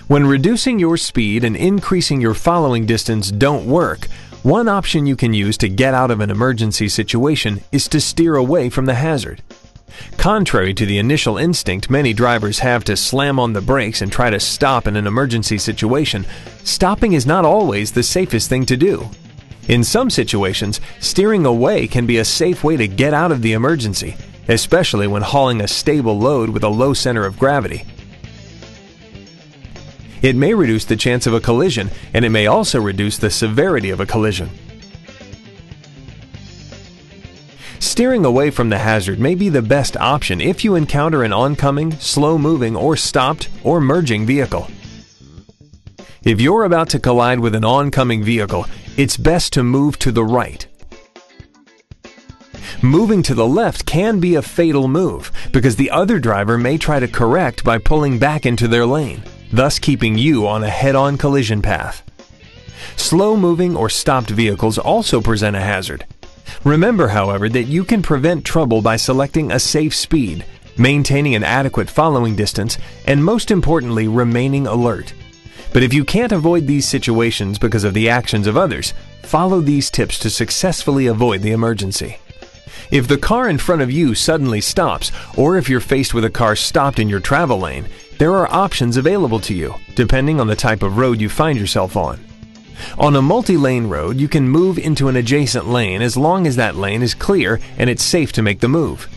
When reducing your speed and increasing your following distance don't work, one option you can use to get out of an emergency situation is to steer away from the hazard. Contrary to the initial instinct many drivers have to slam on the brakes and try to stop in an emergency situation, stopping is not always the safest thing to do. In some situations, steering away can be a safe way to get out of the emergency, especially when hauling a stable load with a low center of gravity. It may reduce the chance of a collision, and it may also reduce the severity of a collision. Steering away from the hazard may be the best option if you encounter an oncoming, slow-moving, or stopped or merging vehicle. If you're about to collide with an oncoming vehicle, it's best to move to the right. Moving to the left can be a fatal move because the other driver may try to correct by pulling back into their lane, thus keeping you on a head-on collision path. Slow-moving or stopped vehicles also present a hazard. Remember, however, that you can prevent trouble by selecting a safe speed, maintaining an adequate following distance, and most importantly, remaining alert. But if you can't avoid these situations because of the actions of others, follow these tips to successfully avoid the emergency. If the car in front of you suddenly stops, or if you're faced with a car stopped in your travel lane, there are options available to you, depending on the type of road you find yourself on. On a multi-lane road, you can move into an adjacent lane as long as that lane is clear and it's safe to make the move.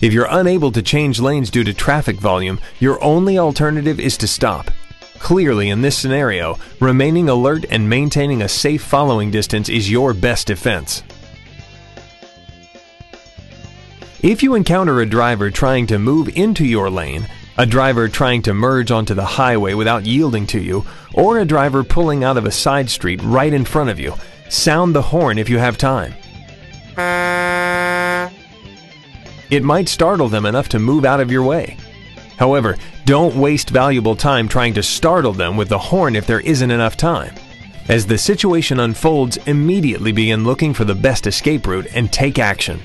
If you're unable to change lanes due to traffic volume, your only alternative is to stop. Clearly, in this scenario, remaining alert and maintaining a safe following distance is your best defense. If you encounter a driver trying to move into your lane, a driver trying to merge onto the highway without yielding to you, or a driver pulling out of a side street right in front of you, sound the horn if you have time. It might startle them enough to move out of your way. However, don't waste valuable time trying to startle them with the horn if there isn't enough time. As the situation unfolds, immediately begin looking for the best escape route and take action.